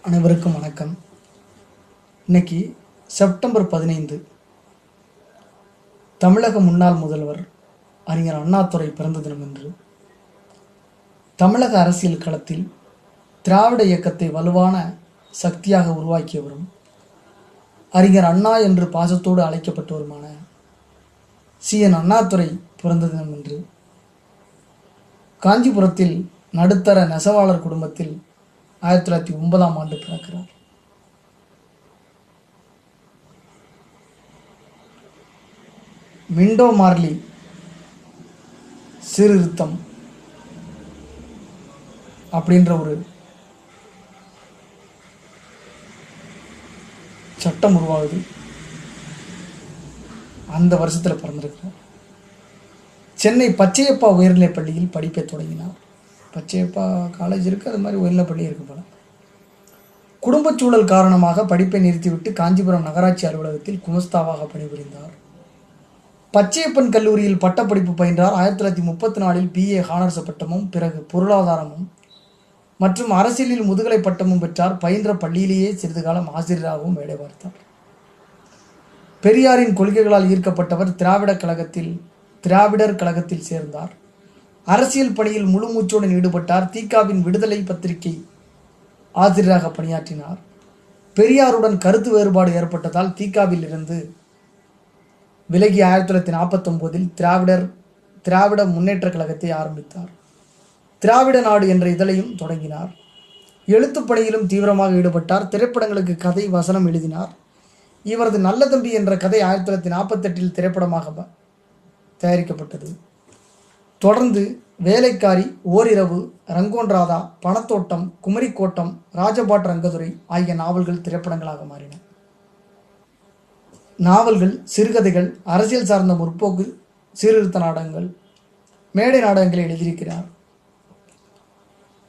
அனைவருக்கும் வணக்கம். இன்னைக்கு செப்டம்பர் 15 தமிழக முன்னாள் முதல்வர் அறிஞர் அண்ணாதுரை பிறந்த தினம் என்று தமிழக அரசியல் களத்தில் திராவிட இயக்கத்தை வலுவான சக்தியாக உருவாக்கியவரும் அறிஞர் அண்ணா என்று பாசத்தோடு அழைக்கப்பட்டவருமான CN அண்ணாதுரை பிறந்த தினம் என்று காஞ்சிபுரத்தில் நடுத்தர நெசவாளர் குடும்பத்தில் 1909 பிறக்கிறார். மிண்டோ மார்லி சீர்திருத்தம் அப்படின்ற ஒரு சட்டம் உருவாகுது. அந்த வருஷத்தில் பிறந்திருக்கிறார். சென்னை பச்சையப்பா உயர்நிலைப் பள்ளியில் படிப்பை தொடங்கினார். பச்சையப்பா காலேஜ் இருக்குது, அது மாதிரி உயர்நிலைப் பள்ளி இருக்கு போல. குடும்பச் சூழல் காரணமாக படிப்பை நிறுத்திவிட்டு காஞ்சிபுரம் நகராட்சி அலுவலகத்தில் குமஸ்தாவாக பணிபுரிந்தார். பச்சையப்பன் கல்லூரியில் பட்டப்படிப்பு பயின்றார். 1934 BA ஹானர்ஸ் பட்டமும் பிறகு பொருளாதாரமும் மற்றும் அரசியலில் முதுகலை பட்டமும் பெற்றார். பயின்ற பள்ளியிலேயே சிறிது காலம் ஆசிரியராகவும் வேலை பார்த்தார். பெரியாரின் கொள்கைகளால் ஈர்க்கப்பட்டவர் திராவிடர் கழகத்தில் சேர்ந்தார். அரசியல் பணியில் முழு மூச்சுடன் ஈடுபட்டார். தீகாவின் விடுதலை பத்திரிகை ஆசிரியராக பணியாற்றினார். பெரியாருடன் கருத்து வேறுபாடு ஏற்பட்டதால் தீகாவில் இருந்து விலகி 1949 திராவிட முன்னேற்ற கழகத்தை ஆரம்பித்தார். திராவிட நாடு என்ற இதழையும் தொடங்கினார். எழுத்துப் பணியிலும் தீவிரமாக ஈடுபட்டார். திரைப்படங்களுக்கு கதை வசனம் எழுதினார். இவரது நல்ல தம்பி என்ற கதை 1948 திரைப்படமாக தயாரிக்கப்பட்டது. தொடர்ந்து வேலைக்காரி, ஓரிரவு, ரங்கோன் ராதா, பணத்தோட்டம், குமரிக்கோட்டம், ராஜபாட் ரங்கதுரை ஆகிய நாவல்கள் திரைப்படங்களாக மாறின. நாவல்கள், சிறுகதைகள், அரசியல் சார்ந்த முற்போக்கு சீர்திருத்த நாடகங்கள், மேடை நாடகங்களை எழுதியிருக்கிறார்.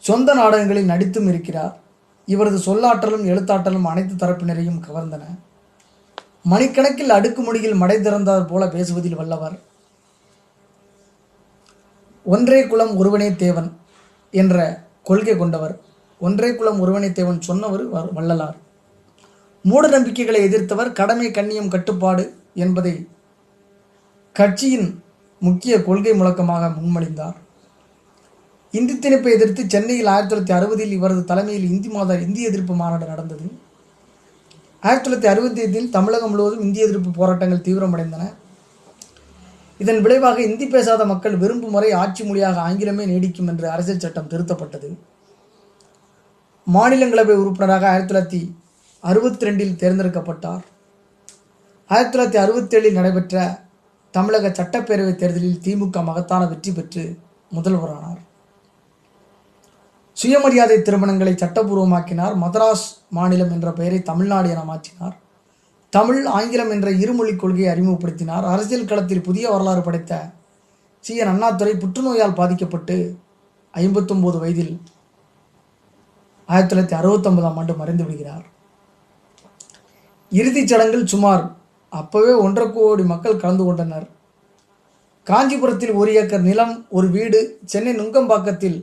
சொந்த நாடகங்களில் நடித்தும் இருக்கிறார். இவரது சொல்லாற்றலும் எழுத்தாற்றலும் அனைத்து தரப்பினரையும் கவர்ந்தன. மணிக்கணக்கில் அடுக்குமொழியில் மடை திறந்தார் போல பேசுவதில் வல்லவர். ஒன்றே குலம் ஒருவனே தேவன் என்ற கொள்கை கொண்டவர். ஒன்றே குலம் ஒருவனே தேவன் சொன்னவர் வள்ளலார். மூட நம்பிக்கைகளை எதிர்த்தவர். கடமை, கண்ணியம், கட்டுப்பாடு என்பதை கட்சியின் முக்கிய கொள்கை முழக்கமாக முன்மொழிந்தார். இந்தி திணிப்பை எதிர்த்து சென்னையில் 1960 இவரது தலைமையில் இந்தி எதிர்ப்பு மாநாடு நடந்தது. 1965 தமிழகம் முழுவதும் இந்திய எதிர்ப்பு போராட்டங்கள் தீவிரமடைந்தன. இதன் விளைவாக இந்தி பேசாத மக்கள் விரும்பும் முறை ஆட்சி மொழியாக ஆங்கிலமே நீடிக்கும் என்று அரசியல் சட்டம் திருத்தப்பட்டது. மாநிலங்களவை உறுப்பினராக 1962 தேர்ந்தெடுக்கப்பட்டார். 1967 நடைபெற்ற தமிழக சட்டப்பேரவை தேர்தலில் திமுக மகத்தான வெற்றி பெற்று முதல்வரானார். சுயமரியாதை திருமணங்களை சட்டபூர்வமாக்கினார். மதராஸ் மாநிலம் என்ற பெயரை தமிழ்நாடு என மாற்றினார். தமிழ், ஆங்கிலம் என்ற இருமொழிக் கொள்கையை அறிமுகப்படுத்தினார். அரசியல் களத்தில் புதிய வரலாறு படைத்த CN அண்ணாதுரை புற்றுநோயால் பாதிக்கப்பட்டு 59 வயதில் 1969 மறைந்து விடுகிறார். இறுதிச் சடங்கில் சுமார் அப்பவே 1.5 கோடி மக்கள் கலந்து கொண்டனர். காஞ்சிபுரத்தில் 1 ஏக்கர் நிலம், ஒரு வீடு, சென்னை நுங்கம்பாக்கத்தில்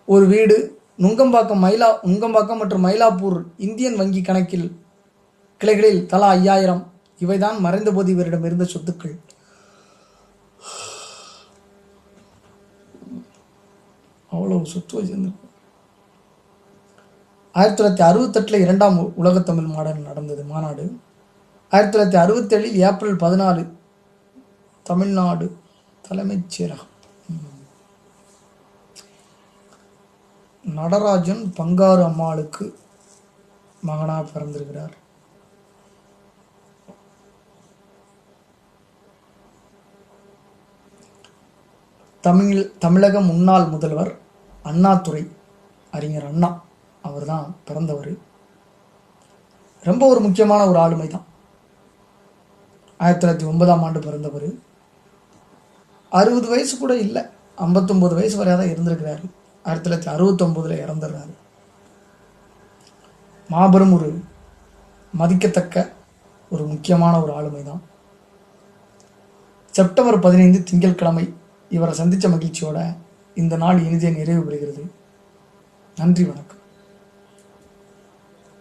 ஒரு வீடு, நுங்கம்பாக்கம் மற்றும் மயிலாப்பூர் இந்தியன் வங்கி கணக்கில் கிளைகளில் தலா 5000 இவைதான் மறைந்தபோது இவரிடம் இருந்த சொத்துக்கள். அவ்வளவு சொத்து வச்சிருந்திருக்கும். 1968 2ஆம் உலகத்தமிழ் மாநாடு. 1967 ஏப்ரல் 14 தமிழ்நாடு தலைமைச் செயலகம். நடராஜன் பங்காரு அம்மாளுக்கு மகனாக பிறந்திருக்கிறார். தமிழக முன்னாள் முதல்வர் அண்ணாதுரை, அறிஞர் அண்ணா அவர் தான் பிறந்தவர். ரொம்ப ஒரு முக்கியமான ஒரு ஆளுமை தான். 1909 பிறந்தவர். 60 வயசு கூட இல்லை, 59 வயசு வரையாக தான் இருந்திருக்கிறாரு. 1969 இறந்துடுறாரு. மாபெரும் ஒரு மதிக்கத்தக்க ஒரு முக்கியமான ஒரு ஆளுமை தான். செப்டம்பர் 15 திங்கட்கிழமை இவரை சந்தித்த மகிழ்ச்சியோட இந்த நாள் இனிதே நிறைவு பெறுகிறது. நன்றி, வணக்கம்.